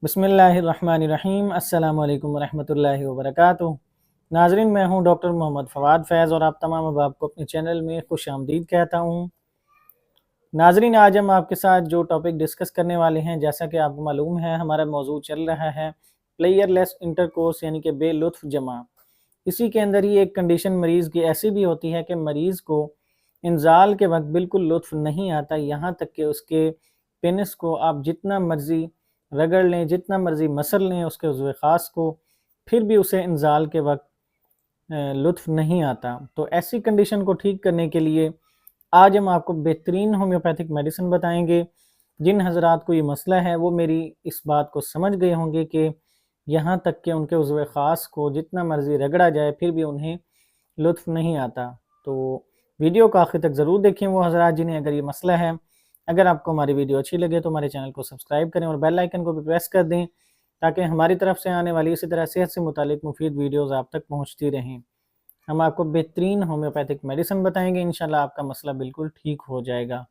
بسم اللہ الرحمن الرحیم۔ السلام علیکم ورحمۃ اللہ وبرکاتہ۔ ناظرین، میں ہوں ڈاکٹر محمد فواد فیض اور آپ تمام احباب کو اپنے چینل میں خوش آمدید کہتا ہوں۔ ناظرین، آج ہم آپ کے ساتھ جو ٹاپک ڈسکس کرنے والے ہیں، جیسا کہ آپ کو معلوم ہے ہمارا موضوع چل رہا ہے پلیئر لیس انٹرکورس، یعنی کہ بے لطف جماع۔ اسی کے اندر ہی ایک کنڈیشن مریض کی ایسی بھی ہوتی ہے کہ مریض کو انزال کے وقت بالکل لطف نہیں آتا، یہاں تک کہ اس کے پینس کو آپ جتنا مرضی رگڑ لیں، جتنا مرضی مسل لیں اس کے عضو خاص کو، پھر بھی اسے انزال کے وقت لطف نہیں آتا۔ تو ایسی کنڈیشن کو ٹھیک کرنے کے لیے آج ہم آپ کو بہترین ہومیوپیتھک میڈیسن بتائیں گے۔ جن حضرات کو یہ مسئلہ ہے وہ میری اس بات کو سمجھ گئے ہوں گے کہ یہاں تک کہ ان کے عضو خاص کو جتنا مرضی رگڑا جائے پھر بھی انہیں لطف نہیں آتا۔ تو ویڈیو کو آخر تک ضرور دیکھیں وہ حضرات جنہیں اگر یہ مسئلہ ہے۔ اگر آپ کو ہماری ویڈیو اچھی لگے تو ہمارے چینل کو سبسکرائب کریں اور بیل آئیکن کو بھی پریس کر دیں تاکہ ہماری طرف سے آنے والی اسی طرح صحت سے متعلق مفید ویڈیوز آپ تک پہنچتی رہیں۔ ہم آپ کو بہترین ہومیوپیتھک میڈیسن بتائیں گے، انشاءاللہ آپ کا مسئلہ بالکل ٹھیک ہو جائے گا۔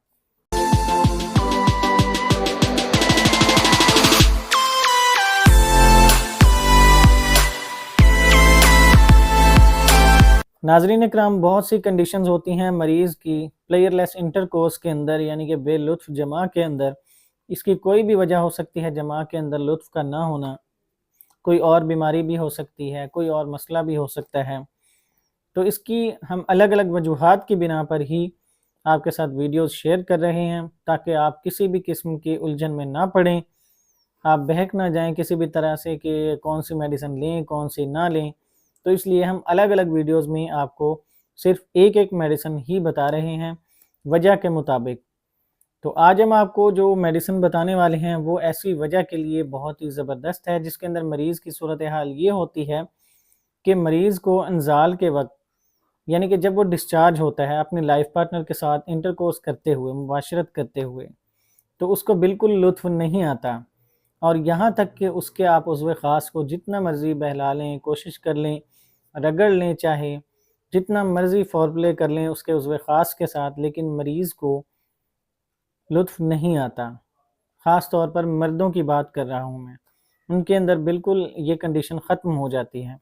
ناظرین اکرام، بہت سی کنڈیشنز ہوتی ہیں مریض کی پلیئر لیس انٹرکورس کے اندر، یعنی کہ بے لطف جماع کے اندر۔ اس کی کوئی بھی وجہ ہو سکتی ہے جماع کے اندر لطف کا نہ ہونا، کوئی اور بیماری بھی ہو سکتی ہے، کوئی اور مسئلہ بھی ہو سکتا ہے۔ تو اس کی ہم الگ الگ وجوہات کی بنا پر ہی آپ کے ساتھ ویڈیوز شیئر کر رہے ہیں تاکہ آپ کسی بھی قسم کی الجھن میں نہ پڑیں، آپ بہک نہ جائیں کسی بھی طرح سے کہ کون سی میڈیسن لیں کون سی نہ لیں۔ تو اس لیے ہم الگ الگ ویڈیوز میں آپ کو صرف ایک ایک میڈیسن ہی بتا رہے ہیں وجہ کے مطابق۔ تو آج ہم آپ کو جو میڈیسن بتانے والے ہیں وہ ایسی وجہ کے لیے بہت ہی زبردست ہے جس کے اندر مریض کی صورتحال یہ ہوتی ہے کہ مریض کو انزال کے وقت، یعنی کہ جب وہ ڈسچارج ہوتا ہے اپنے لائف پارٹنر کے ساتھ انٹرکورس کرتے ہوئے، مباشرت کرتے ہوئے، تو اس کو بالکل لطف نہیں آتا، اور یہاں تک کہ اس کے آپ عضو خاص کو جتنا مرضی بہلا لیں، کوشش کر لیں، رگڑ لیں، چاہے جتنا مرضی فورپلے کر لیں اس کے عضو خاص کے ساتھ، لیکن مریض کو لطف نہیں آتا۔ خاص طور پر مردوں کی بات کر رہا ہوں میں، ان کے اندر بالکل یہ کنڈیشن ختم ہو جاتی ہے۔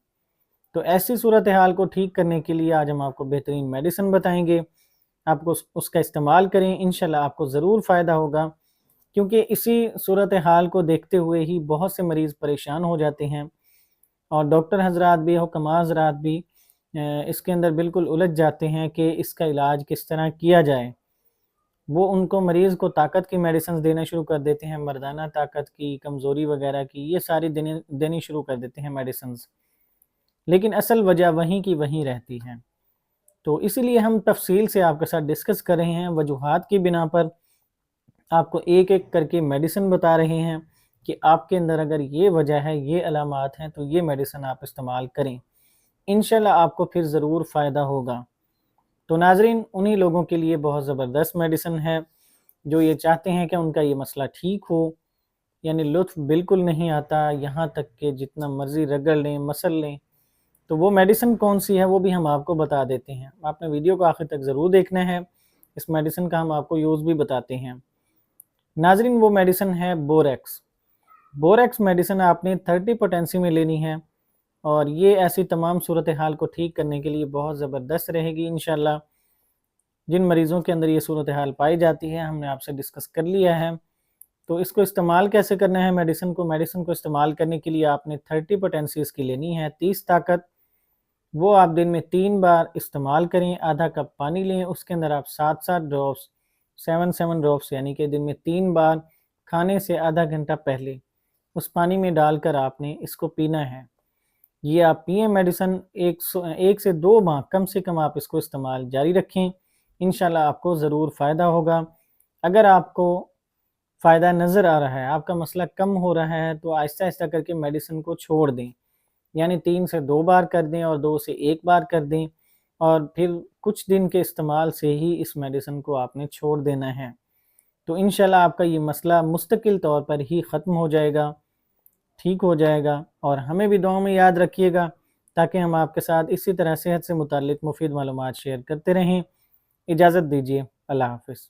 تو ایسی صورتحال کو ٹھیک کرنے کے لیے آج ہم آپ کو بہترین میڈیسن بتائیں گے، آپ کو اس کا استعمال کریں، انشاءاللہ آپ کو ضرور فائدہ ہوگا، کیونکہ اسی صورتحال کو دیکھتے ہوئے ہی بہت سے مریض پریشان ہو جاتے ہیں، اور ڈاکٹر حضرات بھی، حکماء حضرات بھی اس کے اندر بالکل الجھ جاتے ہیں کہ اس کا علاج کس طرح کیا جائے۔ وہ ان کو مریض کو طاقت کی میڈیسنز دینا شروع کر دیتے ہیں، مردانہ طاقت کی، کمزوری وغیرہ کی، یہ ساری دینی شروع کر دیتے ہیں میڈیسنز، لیکن اصل وجہ وہیں کی وہیں رہتی ہے۔ تو اسی لیے ہم تفصیل سے آپ کے ساتھ ڈسکس کر رہے ہیں، وجوہات کی بنا پر آپ کو ایک ایک کر کے میڈیسن بتا رہے ہیں کہ آپ کے اندر اگر یہ وجہ ہے، یہ علامات ہیں، تو یہ میڈیسن آپ استعمال کریں، انشاءاللہ آپ کو پھر ضرور فائدہ ہوگا۔ تو ناظرین، انہی لوگوں کے لیے بہت زبردست میڈیسن ہے جو یہ چاہتے ہیں کہ ان کا یہ مسئلہ ٹھیک ہو، یعنی لطف بالکل نہیں آتا، یہاں تک کہ جتنا مرضی رگڑ لیں، مسل لیں۔ تو وہ میڈیسن کون سی ہے وہ بھی ہم آپ کو بتا دیتے ہیں، آپ نے ویڈیو کو آخر تک ضرور دیکھنا ہے، اس میڈیسن کا ہم آپ کو یوز بھی بتاتے ہیں۔ ناظرین، وہ میڈیسن ہے بوریکس۔ بوریکس میڈیسن آپ نے 30 پوٹینسی میں لینی ہے، اور یہ ایسی تمام صورتحال کو ٹھیک کرنے کے لیے بہت زبردست رہے گی انشاءاللہ۔ جن مریضوں کے اندر یہ صورتحال پائی جاتی ہے ہم نے آپ سے ڈسکس کر لیا ہے۔ تو اس کو استعمال کیسے کرنا ہے میڈیسن کو استعمال کرنے کے لیے آپ نے 30 پوٹینسی اس کی لینی ہے، 30 طاقت۔ وہ آپ دن میں 3 بار استعمال کریں، آدھا کپ پانی لیں، اس کے اندر آپ 7 ڈراپس 7 ڈراپس یعنی کہ دن میں 3 بار کھانے سے آدھا گھنٹہ پہلے اس پانی میں ڈال کر آپ نے اس کو پینا ہے۔ یہ آپ پئیں میڈیسن 1 سے 2 ماہ کم سے کم آپ اس کو استعمال جاری رکھیں، انشاءاللہ آپ کو ضرور فائدہ ہوگا۔ اگر آپ کو فائدہ نظر آ رہا ہے، آپ کا مسئلہ کم ہو رہا ہے، تو آہستہ آہستہ کر کے میڈیسن کو چھوڑ دیں، یعنی 3 سے 2 بار کر دیں اور 2 سے 1 بار کر دیں، اور پھر کچھ دن کے استعمال سے ہی اس میڈیسن کو آپ نے چھوڑ دینا ہے۔ تو انشاءاللہ آپ کا یہ مسئلہ مستقل طور پر ہی ختم ہو جائے گا، ٹھیک ہو جائے گا، اور ہمیں بھی دعاؤں میں یاد رکھیے گا تاکہ ہم آپ کے ساتھ اسی طرح صحت سے متعلق مفید معلومات شیئر کرتے رہیں۔ اجازت دیجیے، اللہ حافظ۔